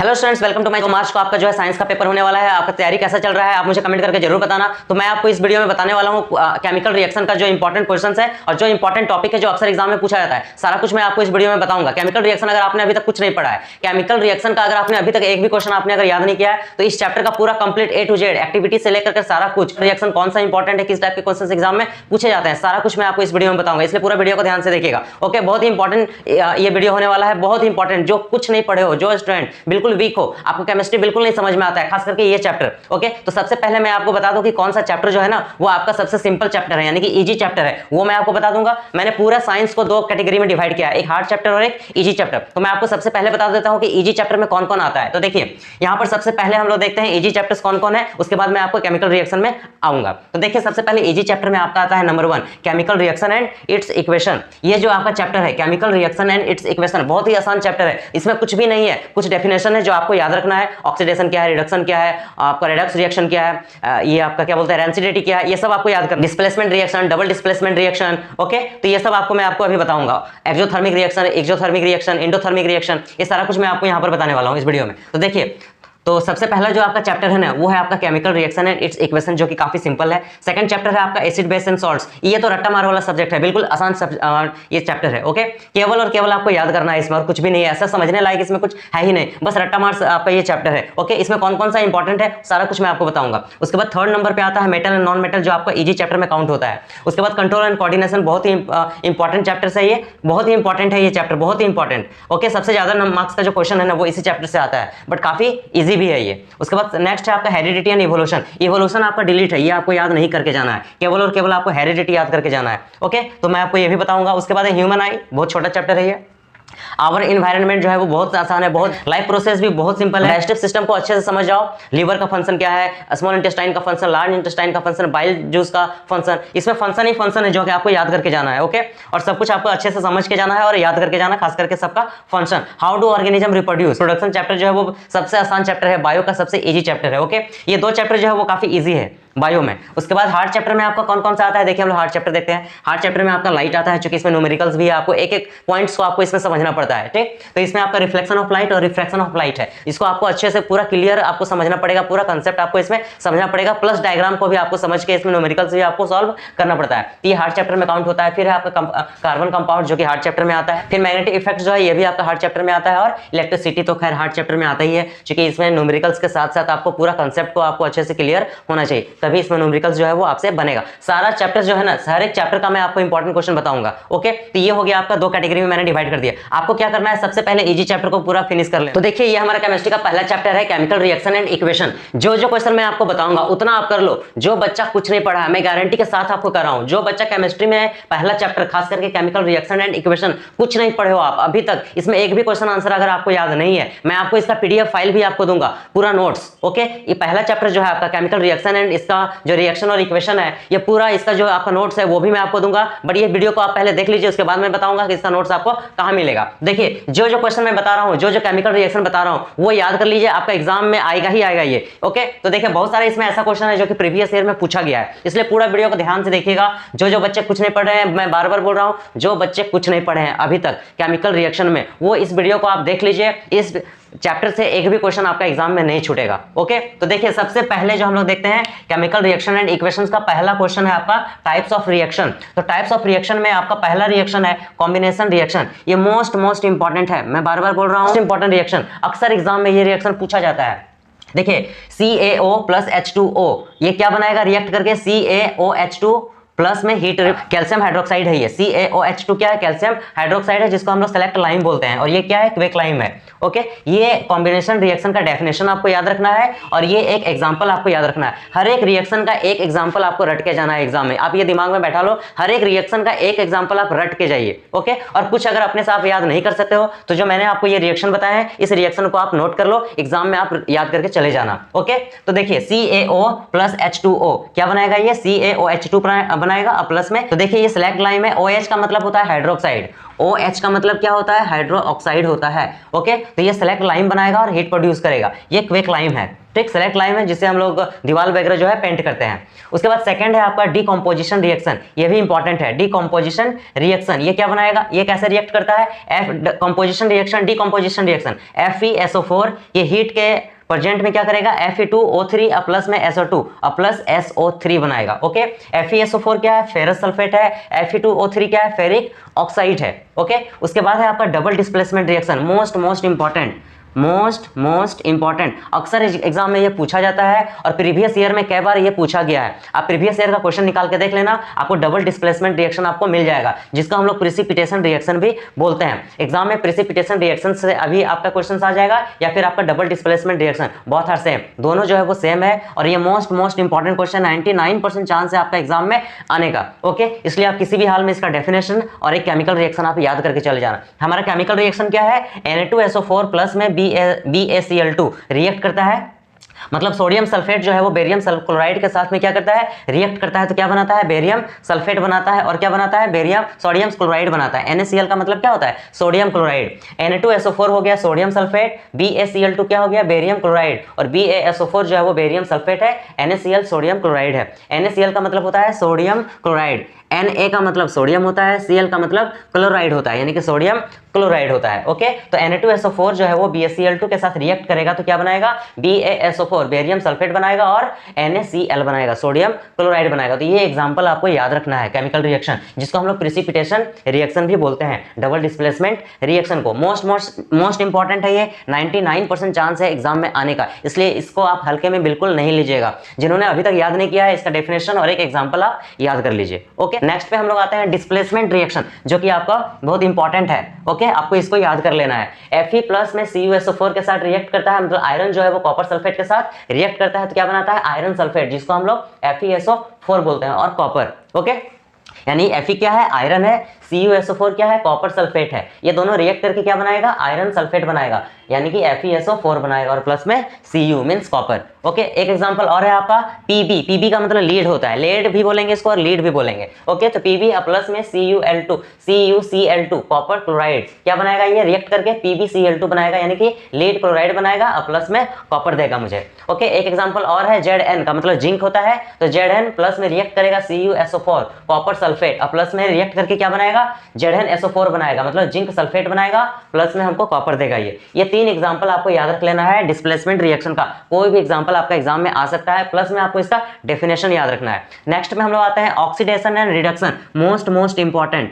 Hello students, welcome to my March को आपका जो है साइंस का पेपर होने वाला है। आपका तैयारी कैसा चल रहा है आप मुझे कमेंट करके जरूर बताना। तो मैं आपको इस वीडियो में बताने वाला हूं केमिकल रिएक्शन का जो इंपॉर्टेंट क्वेश्चंस है और जो इंपॉर्टेंट टॉपिक है जो अक्सर एग्जाम में पूछा जाता है, सारा कुछ मैं आपको इस वीडियो में बताऊंगा। केमिकल रिएक्शन अगर आपने अभी तक कुछ नहीं पढ़ा है, केमिकल रिएक्शन का अगर आपने अभी तक एक भी क्वेश्चन आपने अगर याद नहीं किया है, तो इस चैप्टर का पूरा complete A to Z activity से लेकर सारा कुछ, रिएक्शन कौन सा इंपॉर्टेंट है, किस टाइप के क्वेश्चन एग्जाम में पूछे जाते हैं, सारा कुछ मैं आपको इस वीडियो में बताऊंगा। इसलिए पूरा वीडियो को ध्यान से देखिएगा। ओके, बहुत ही इंपॉर्टेंट ये वीडियो होने वाला है, बहुत ही इंपॉर्टेंट। जो कुछ नहीं पढ़े हो, जो स्टूडेंट बिल्कुल वीक हो, आपको केमिस्ट्री बिल्कुल नहीं समझ में आता है, खास करके ये चैप्टर। ओके, तो सबसे पहले मैं आपको बता दूं कि कौन सा चैप्टर जो है ना वो आपका सबसे सिंपल चैप्टर है, यानी कि इजी चैप्टर है, वो मैं आपको बता दूंगा। मैंने पूरा साइंस को दो कैटेगरी में डिवाइड किया है, एक हार्ड चैप्टर और एक इजी चैप्टर। तो मैं आपको सबसे पहले बता देता हूं कि इजी चैप्टर में कौन कौन आता है। तो देखिए यहां पर सबसे पहले हम लोग देखते हैं इजी चैप्टर्स कौन कौन है, उसके बाद मैं आपको केमिकल रिएक्शन में आऊंगा। तो देखिए सबसे पहले इजी चैप्टर में आपका आता है number 1 chemical reaction and it's equation. ये जो आपका चैप्टर है chemical reaction and it's equation, बहुत ही आसान चैप्टर है। इसमें कुछ भी नहीं है, कुछ डेफिनेशन है जो आपको याद रखना है। ऑक्सीडेशन क्या है, रिडक्शन क्या है, आपका रेडक्स रिएक्शन क्या है, ये आपका क्या बोलते हैं रेंसिडिटी क्या है, ये सब आपको याद करना। Displacement reaction, double displacement reaction, okay, तो ये सब आपको मैं आपको अभी बताऊंगा। Exothermic reaction, exothermic reaction, endothermic reaction, ये सारा कुछ मैं आपको यहां पर बताने वाला हूं इस वीडियो में। तो देखिए, तो सबसे पहला जो आपका चैप्टर है ना वो है आपका chemical reaction and it's equation, जो कि काफी सिंपल है। सेकंड चैप्टर है आपका एसिड बेस एंड सॉल्ट्स। ये तो रट्टा मार वाला सब्जेक्ट है, बिल्कुल आसान ये चैप्टर है। ओके, केवल और केवल आपको याद करना है, इसमें और कुछ भी नहीं है, ऐसा समझने लायक इसमें कुछ है ही नहीं, बस रट्टा मार आपका ये चैप्टर है। ओके, इसमें कौन कौन सा इंपॉर्टेंट है सारा कुछ मैं आपको बताऊंगा। उसके बाद थर्ड नंबर पे आता है मेटल एंड नॉन मेटल, जो आपका इजी चैप्टर में काउंट होता है। उसके बाद कंट्रोल एंड कोऑर्डिनेशन, बहुत ही इंपॉर्टेंट चैप्टर है, ये बहुत ही इंपॉर्टेंट है ये चैप्टर, बहुत ही इंपॉर्टेंट। ओके, सबसे ज्यादा मार्क्स का जो क्वेश्चन है ना वो इसी चैप्टर से आता है, बट काफी ईजी भी है ये। उसके बाद नेक्स्ट है आपका हेरिडिटी एंड इवोल्यूशन। इवोल्यूशन आपका डिलीट है, ये आपको याद नहीं करके जाना है, केवल और केवल आपको हेरिडिटी याद करके जाना है। ओके, तो मैं आपको ये भी बताऊंगा। उसके बाद ह्यूमन आई, बहुत छोटा चैप्टर है ये। आवर इन्वायरमेंट जो है वो बहुत आसान है, बहुत लाइफ प्रोसेस भी बहुत सिंपल है। डाइजेस्टिव सिस्टम को अच्छे से समझ जाओ, लीवर का फंक्शन क्या है, स्मॉल इंटेस्टाइन का फंक्शन, लार्ज इंटेस्टाइन का फंक्शन, बाइल जूस का फंक्शन, इसमें फंक्शन ही फंक्शन है जो कि आपको याद करके जाना है। ओके, और सब कुछ आपको अच्छे से समझ के जाना है और याद करके जाना, खास करके सबका function. How do organism reproduce, production chapter जो है वो सबसे आसान चैप्टर है, बायो का सबसे इजी चैप्टर है। ओके, ये दो चैप्टर जो है वो काफी इजी है बायो में। उसके बाद हार्ड चैप्टर में आपका कौन कौन सा आता है, देखिए हम लोग हार्ड चैप्टर देखते हैं। हार्ड चैप्टर में आपका लाइट आता है, क्योंकि इसमें न्यूमेरिकल्स भी है, आपको एक एक पॉइंट्स को आपको इसमें समझना पड़ता है। ठीक, तो इसमें आपका रिफ्लेक्शन ऑफ लाइट और रिफ्रैक्शन ऑफ लाइट है, इसको आपको अच्छे से पूरा क्लियर आपको समझना पड़ेगा, पूरा कंसेप्ट आपको इसमें समझना पड़ेगा, प्लस डायग्राम को भी आपको समझ के इसमें न्यूमेरिकल्स भी आपको सॉल्व करना पड़ता है। ये हार्ड चैप्टर में काउंट होता है। फिर है आपका कार्बन कंपाउंड, जो कि हार्ड चैप्टर में आता है। फिर मैग्नेटिक इफेक्ट जो है ये भी आपका हार्ड चैप्टर में आता है, और इलेक्ट्रिसिटी तो खैर हार्ड चैप्टर में आता ही है, क्योंकि इसमें न्यूमेरिकल्स के साथ साथ आपको पूरा कंसेप्ट को आपको अच्छे से क्लियर होना चाहिए, तभी इसमें न्यूमेरिकल्स है वो आपसे बनेगा। सारा चैप्टर जो है ना, हर एक चैप्टर का मैं आपको इंपॉर्टेंट क्वेश्चन बताऊंगा। ओके, तो ये हो गया आपका दो कैटेगरी में मैंने डिवाइड कर दिया। आपको क्या करना है, सबसे पहले इजी चैप्टर को पूरा फिनिश कर ले। तो देखिए ये हमारा केमिस्ट्री का पहला चैप्टर है केमिकल रिएक्शन एंड इक्वेशन। जो जो क्वेश्चन मैं आपको बताऊंगा उतना आप कर लो। जो बच्चा कुछ नहीं पढ़ा है, मैं गारंटी के साथ आपको कर रहा हूं, जो बच्चा केमिस्ट्री में पहला चैप्टर खास करके केमिकल रिएक्शन एंड इक्वेशन कुछ नहीं पढ़े हो आप अभी तक, इसमें एक भी क्वेश्चन आंसर अगर आपको याद नहीं है, मैं आपको इसका पीडीएफ फाइल भी आपको दूंगा, पूरा नोट्स। ओके, ये पहला चैप्टर जो है आपका केमिकल रिएक्शन एंड इसका जो रिएक्शन और इक्वेशन है, ये पूरा इसका जो आपका नोट्स है वो भी मैं आपको दूंगा, बट ये वीडियो को आप पहले देख लीजिए, उसके बाद मैं बताऊंगा कि इसका नोट्स आपको कहां मिलेगा। देखिए जो जो क्वेश्चन मैं बता रहा हूं, जो जो केमिकल रिएक्शन बता रहा हूं, वो याद कर लीजिए, आपका एग्जाम में आएगा ही आएगा ये। ओके, तो देखिए बहुत सारे इसमें ऐसा क्वेश्चन है जो कि प्रीवियस ईयर में पूछा गया है, इसलिए पूरा वीडियो को ध्यान से देखिएगा। जो जो बच्चे कुछ नहीं पढ़ रहे हैं, मैं बार बार बोल रहा हूं, जो बच्चे कुछ नहीं पढ़े हैं अभी तक केमिकल रिएक्शन में, वो इस वीडियो को आप देख लीजिए, इस चैप्टर से एक भी क्वेश्चन आपका एग्जाम में नहीं छूटेगा। ओके, तो देखिए सबसे पहले जो हम लोग देखते हैं केमिकल रिएक्शन एंड इक्वेशंस का पहला क्वेश्चन है आपका टाइप्स ऑफ रिएक्शन। तो टाइप्स ऑफ रिएक्शन में आपका पहला रिएक्शन है कॉम्बिनेशन रिएक्शन। ये मोस्ट इंपॉर्टेंट है, मैं बार बार बोल रहा हूं, मोस्ट इंपॉर्टेंट रिएक्शन, अक्सर एग्जाम में ये रिएक्शन पूछा जाता है। देखिए CaO प्लस H2O, ये क्या बनाएगा रिएक्ट करके, CaOH2 प्लस में हीट, कैल्शियम हाइड्रोक्साइड है ये। CaOH2 क्या है, कैल्शियम हाइड्रोक्साइड है, जिसको हम लोग सेलेक्ट लाइम बोलते हैं, और ये क्या है, क्वेक लाइम है। ओके, ये कॉम्बिनेशन रिएक्शन का डेफिनेशन आपको याद रखना है, और ये एक एग्जांपल आपको याद रखना है। हर एक रिएक्शन का एक एग्जांपल आपको रट के जाना है एग्जाम में, आप ये दिमाग में बैठा लो, हर एक रिएक्शन का एक एग्जांपल आप रट के जाइए। ओके, और कुछ अगर अपने से आप याद नहीं कर सकते हो, तो जो मैंने आपको ये रिएक्शन बताया है, इस रिएक्शन को आप नोट कर लो, एग्जाम में आप याद करके चले जाना। ओके, तो देखिए CaO प्लस H2O क्या बनाएगा, ये CaOH2 बनाएगा प्लस में। तो देखिए ये सिलेक्ट लाइम है, OH का मतलब होता है हाइड्रोक्साइड, OH का मतलब क्या होता है, हाइड्रो ऑक्साइड होता है। ओके, तो ये सेलेक्ट लाइम बनाएगा और हीट प्रोड्यूस करेगा, ये क्वेक लाइम है। ठीक, सेलेक्ट लाइम है जिससे हम लोग दीवार वगैरह जो है पेंट करते हैं। उसके बाद सेकंड है आपका डीकम्पोजिशन रिएक्शन, ये भी इंपॉर्टेंट है। डीकम्पोजिशन रिएक्शन ये क्या बनाएगा, ये कैसे रिएक्ट करता है, composition reaction, decomposition reaction, FeSO4 ये हीट के प्रेजेंट में क्या करेगा, Fe2O3 प्लस में SO2 प्लस SO3 बनाएगा। ओके, FeSO4 क्या है, फेरस सल्फेट है, Fe2O3 क्या है, फेरिक ऑक्साइड है। ओके, उसके बाद है आपका double displacement reaction, most important, अक्सर एग्जाम में ये पूछा जाता है और प्रीवियस ईयर में कई बार ये पूछा गया है। आप प्रीवियस ईयर का क्वेश्चन निकाल के देख लेना, आपको डबल डिस्प्लेसमेंट रिएक्शन आपको मिल जाएगा, जिसका हम लोग प्रेसिपिटेशन रिएक्शन भी बोलते हैं। एग्जाम में प्रेसिपिटेशन रिएक्शन से अभी आपका क्वेश्चन आ जाएगा या फिर आपका डबल डिस्प्लेसमेंट रिएक्शन, बहुत आर सेम, दोनों जो है वो सेम है और ये मोस्ट इंपॉर्टेंट क्वेश्चन 99% चांस है आपका एग्जाम में आने का। ओके, इसलिए आप किसी भी हाल में इसका डेफिनेशन और एक केमिकल रिएक्शन आप याद करके चले जाना। हमारा केमिकल रिएक्शन क्या है, Na2SO4 प्लस में BaCl2 रिएक्ट करता है, मतलब सोडियम सल्फेट जो है वो बेरियम क्लोराइड के साथ में क्या करता है, रिएक्ट करता है, तो क्या बनाता है, बेरियम सल्फेट बनाता है और क्या बनाता है, बेरियम सोडियम क्लोराइड बनाता है। NaCl का मतलब क्या होता है, सोडियम क्लोराइड। Na2SO4 हो गया सोडियम सल्फेट, BaCl2 क्या हो गया, बेरियम क्लोराइड, और BaSO4 जो है वो बेरियम सल्फेट है, NaCl सोडियम क्लोराइड है। NaCl का मतलब होता है सोडियम क्लोराइड, Na का मतलब सोडियम होता है, Cl का मतलब क्लोराइड होता है, यानी कि सोडियम क्लोराइड होता है। ओके, तो Na2SO4 जो है वो BaCl2 के साथ रिएक्ट करेगा तो क्या बनाएगा, BaSO4 बेरियम सल्फेट बनाएगा और NaCl बनाएगा, सोडियम क्लोराइड बनाएगा। तो ये एग्जांपल आपको याद रखना है केमिकल रिएक्शन, जिसको हम लोग प्रेसिपिटेशन रिएक्शन भी बोलते हैं, डबल डिस्प्लेसमेंट रिएक्शन को। मोस्ट इंपॉर्टेंट है ये, 99% चांस है एग्जाम में आने का, इसलिए इसको आप हल्के में बिल्कुल नहीं लीजिएगा। जिन्होंने अभी तक याद नहीं किया है, इसका डेफिनेशन और एक एग्जाम्पल आप याद कर लीजिए। ओके, नेक्स्ट पे हम लोग आते हैं डिस्प्लेसमेंट रिएक्शन, जो कि आपका बहुत इंपॉर्टेंट है। ओके, आपको इसको याद कर लेना है। Fe प्लस में CuSO4 के साथ रिएक्ट करता है, मतलब आयरन जो है वो कॉपर सल्फेट के साथ रिएक्ट करता है तो क्या बनाता है, आयरन सल्फेट, जिसको हम लोग FeSO4 बोलते हैं, और कॉपर। ओके, यानी Fe क्या है, आयरन है, CuSO4 क्या है, कॉपर सल्फेट है, ये दोनों रिएक्ट करके क्या बनाएगा, आयरन सल्फेट बनाएगा, यानी कि FeSO4 बनाएगा और प्लस में Cu मींस कॉपर। ओके, एक एग्जांपल और है आपका Pb का मतलब लीड होता है, लेड भी बोलेंगे इसको और लीड भी बोलेंगे। ओके, तो Pb प्लस में CuCl2 कॉपर क्लोराइड क्या बनाएगा, ये रिएक्ट करके PbCl2 बनाएगा, यानी कि लीड क्लोराइड बनाएगा और प्लस में कॉपर देगा मुझे। ओके, एक एग्जांपल और है Zn का मतलब जिंक होता है, तो Zn प्लस में रिएक्ट करेगा CuSO4 कॉपर सल्फेट और प्लस में रिएक्ट करके क्या बनाएगा, ZnSO4 बनाएगा, मतलब जिंक सल्फेट बनाएगा, प्लस में हमको कॉपर देगा। ये तीन एग्जांपल आपको याद रख लेना है डिस्प्लेसमेंट रिएक्शन का, कोई भी एग्जांपल आपका एग्जाम में आ सकता है, प्लस में आपको इसका डेफिनेशन याद रखना है। नेक्स्ट में हम लोग आते हैं oxidation and reduction, most important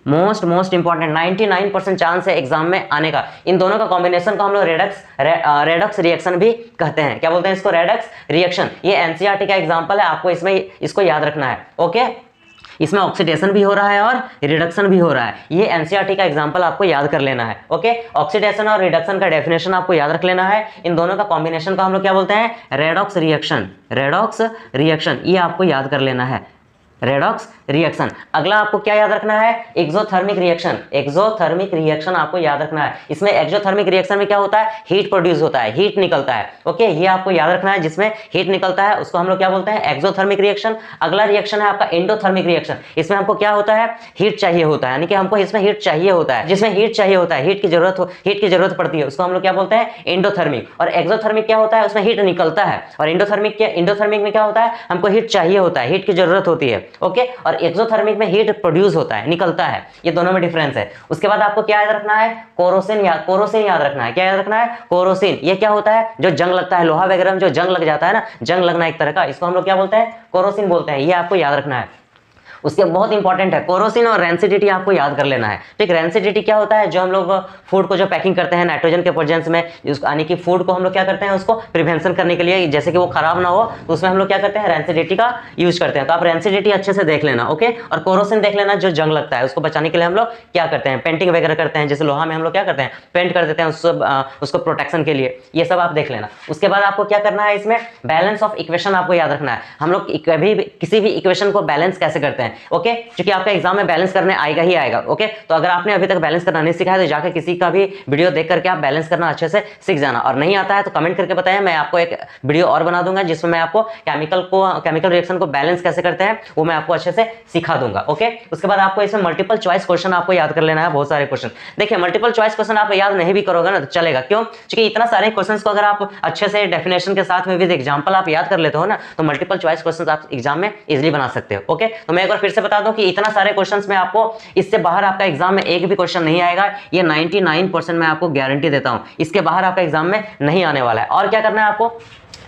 99% chance है एग्जाम में आने का। इन दोनों का कॉम्बिनेशन को हम लोग रेडक्स रिएक्शन भी कहते हैं। क्या बोलते हैं इसको, रेडक्स रिएक्शन। ये एनसीईआरटी का एग्जांपल है, आपको इसमें इसको याद रखना है। ओके, इसमें ऑक्सीडेशन भी हो रहा है और रिडक्शन भी हो रहा है, ये एनसीईआरटी का एग्जांपल आपको याद कर लेना है। ओके, ऑक्सीडेशन और रिडक्शन का डेफिनेशन आपको याद रख लेना है। इन दोनों का कॉम्बिनेशन को हम लोग क्या बोलते हैं, रेडॉक्स रिएक्शन, ये आपको याद कर लेना है, रेडॉक्स रिएक्शन। अगला आपको क्या याद रखना है, एक्सोथर्मिक रिएक्शन आपको याद रखना है। इसमें एक्सोथर्मिक रिएक्शन में क्या होता है, हीट प्रोड्यूस होता है, हीट निकलता है। ओके, ये आपको याद रखना है, जिसमें हीट निकलता है उसको हम लोग क्या बोलते हैं, एक्सोथर्मिक रिएक्शन। अगला रिएक्शन है आपका एंडोथर्मिक रिएक्शन, इसमें हमको क्या होता है, हीट चाहिए होता है, यानी कि हमको इसमें हीट चाहिए होता है, जिसमें हीट चाहिए होता है, हीट की जरूरत पड़ती है, उसको हम लोग क्या बोलते हैं, एंडोथर्मिक। और एक्सोथर्मिक क्या होता है, उसमें हीट निकलता है, और एंडोथर्मिक में क्या होता है, हमको हीट चाहिए होता है, हीट की जरूरत होती है। ओके, और एक्सोथर्मिक में हीट प्रोड्यूस होता है, निकलता है, ये दोनों में डिफरेंस है। उसके बाद आपको क्या याद रखना है, कोरोसिन याद रखना है। क्या याद रखना है, कोरोसिन। ये क्या होता है, जो जंग लगता है, लोहा वगैरह में जो जंग लग जाता है ना, जंग लगना एक तरह का, इसको हम लोग क्या बोलते हैं, कोरोसिन बोलते हैं, ये आपको याद रखना है। उसके बहुत इंपॉर्टेंट है, कोरोसिन और रेंसिडिटी आपको याद कर लेना है। ठीक, रेंसिडिटी क्या होता है, जो हम लोग फूड को जो पैकिंग करते हैं नाइट्रोजन के प्रेजेंस में, यानी कि फूड को हम लोग क्या करते हैं, उसको प्रिवेंशन करने के लिए, जैसे कि वो खराब ना हो, तो उसमें हम लोग क्या करते हैं, रेंसिडिटी का यूज करते हैं। तो आप रेंसिडिटी अच्छे से देख लेना। ओके, और कोरोसिन देख लेना, जो जंग लगता है उसको बचाने के लिए हम लोग क्या करते हैं, पेंटिंग वगैरह करते हैं, जैसे लोहा में हम लोग क्या करते हैं, पेंट कर देते हैं उसको प्रोटेक्शन के लिए, ये सब आप देख लेना। उसके बाद आपको क्या करना है, इसमें बैलेंस ऑफ इक्वेशन आपको याद रखना है। हम लोग कभी किसी भी इक्वेशन को बैलेंस कैसे करते हैं, ओके, क्योंकि आपका एग्जाम में बैलेंस करने आएगा ही आएगा। ओके, तो अगर आपने अभी तक बैलेंस करना नहीं सीखा है तो जाकर किसी का भी वीडियो देख करके आप बैलेंस करना अच्छे से सीख जाना, और नहीं आता है तो कमेंट करके बताएं, मैं आपको एक वीडियो और बना दूंगा जिसमें मैं आपको केमिकल रिएक्शन को बैलेंस कैसे करते हैं वो मैं आपको अच्छे से सिखा दूंगा। ओके, उसके बाद आपको इसमें मल्टीपल चॉइस क्वेश्चन आपको याद कर लेना है, बहुत सारे क्वेश्चन। देखिए मल्टीपल चॉइस क्वेश्चन आप याद नहीं भी करोगे ना तो चलेगा, क्यों? क्योंकि इतना सारे क्वेश्चंस को अगर आप अच्छे से डेफिनेशन के साथ में विद एग्जांपल आप याद कर लेते हो ना तो मल्टीपल चॉइस क्वेश्चंस आप एग्जाम में इजीली बना सकते हो। ओके, तो मैं एक बार फिर से बता दूं कि इतना सारे क्वेश्चंस में आपको इससे बाहर आपका एग्जाम में एक भी क्वेश्चन नहीं आएगा, ये 99% मैं आपको गारंटी देता हूं, इसके बाहर आपका एग्जाम में नहीं आने वाला है। और क्या करना है आपको,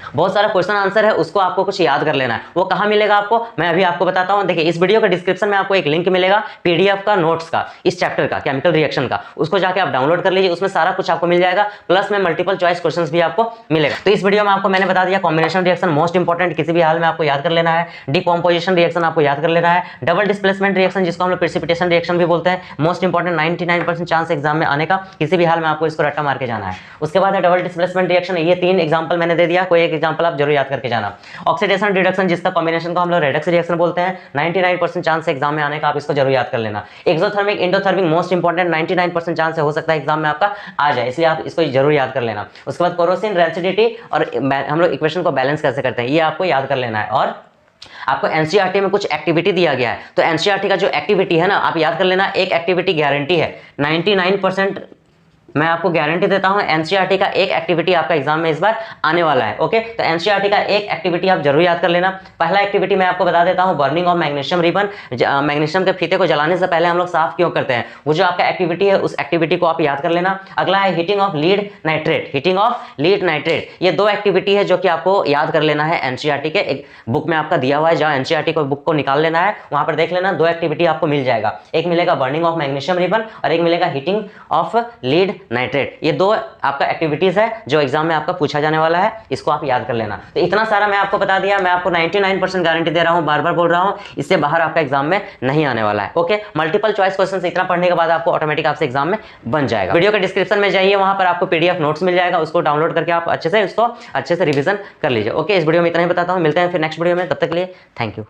बहुत सारा क्वेश्चन आंसर है उसको आपको कुछ याद कर लेना है। वो कहां मिलेगा आपको, मैं अभी आपको बताता हूं। देखिए इस वीडियो के डिस्क्रिप्शन में आपको एक लिंक मिलेगा पीडीएफ का, नोट्स का, इस चैप्टर का, केमिकल रिएक्शन का, उसको जाके आप डाउनलोड कर लीजिए, उसमें सारा कुछ आपको मिल जाएगा, प्लस में मल्टीपल चॉइस क्वेश्चंस भी आपको मिलेगा। तो इस वीडियो में आपको मैंने बता दिया कॉम्बिनेशन रिएक्शन मोस्ट इंपॉर्टेंट, किसी भी हाल में आपको याद कर लेना है। डिकम्पोजिशन रिएक्शन आपको याद कर लेना है। डबल डिस्प्लेसमेंट रिएक्शन जिसको हम लोग प्रेसिपिटेशन रिएक्शन भी बोलते हैं, मोस्ट इंपॉर्टेंट, 99% चांस एग्जाम में आने का, किसी भी हाल में आपको इसको रट्टा मार के जाना है। उसके बाद है डबल डिस्प्लेसमेंट रिएक्शन, ये 3 एग्जांपल मैंने दे दिया, कोई एक एग्जांपल आप जरूर याद करके जाना। ऑक्सीडेशन रिडक्शन जिसका कॉम्बिनेशन को हम लोग रेडक्स रिएक्शन बोलते हैं, 99% चांस एग्जाम में आने का, आप इसको जरूर याद कर लेना। Exothermic endothermic most important, 99% chance हो सकता है एग्जाम में आपका आ जाए, इसलिए आप इसको जरूर याद कर लेना। उसके बाद कोरोसिन, रेसिडिटी और हम लोग इक्वेशन को बैलेंस कैसे करते हैं ये आपको याद कर लेना है। और आपको एनसीईआरटी में कुछ एक्टिविटी दिया गया है, तो एनसीईआरटी का जो एक्टिविटी है ना आप याद कर लेना, एक एक्टिविटी गारंटी है, 99% मैं आपको गारंटी देता हूं एनसीईआरटी का एक एक्टिविटी आपका एग्जाम में इस बार आने वाला है। ओके, तो एनसीईआरटी का एक एक्टिविटी आप जरूर याद कर लेना। पहला एक्टिविटी मैं आपको बता देता हूं, burning of magnesium ribbon. Magnesium के फीते को जलाने से पहले हम लोग साफ क्यों करते हैं, वो जो आपका एक्टिविटी है उस एक्टिविटी को आप याद कर लेना। अगला है heating of lead nitrate, heating of lead nitrate, ये 2 एक्टिविटी है जो कि आपको याद कर लेना है। एनसीईआरटी के एक बुक में आपका दिया हुआ है, जहां एनसीईआरटी को बुक को निकाल लेना है वहां पर देख लेना, 2 एक्टिविटी आपको मिल जाएगा, एक मिलेगा बर्निंग ऑफ मैग्नीशियम रिबन और एक मिलेगा हीटिंग ऑफ लीड नाइट्रेट। ये 2 आपका एक्टिविटीज है जो एग्जाम में आपका पूछा जाने वाला है, इसको आप याद कर लेना। तो इतना सारा मैं आपको बता दिया, मैं आपको 99% गारंटी दे रहा हूं, बार बार बोल रहा हूं, इससे बाहर आपका एग्जाम में नहीं आने वाला है। ओके, मल्टीपल चॉइस क्वेश्चन इतना पढ़ने के बाद आपको ऑटोमेटिक आपसे एग्जाम में बन जाएगा। वीडियो के डिस्क्रिप्शन में जाइए, वहां पर आपको पीडीएफ नोट्स मिल जाएगा, उसको डाउनलोड करके आप अच्छे से रिवीजन कर लीजिए। ओके, इस वीडियो में इतना ही बताता हूं, मिलते हैं फिर नेक्स्ट वीडियो में, तब तक के लिए थैंक यू।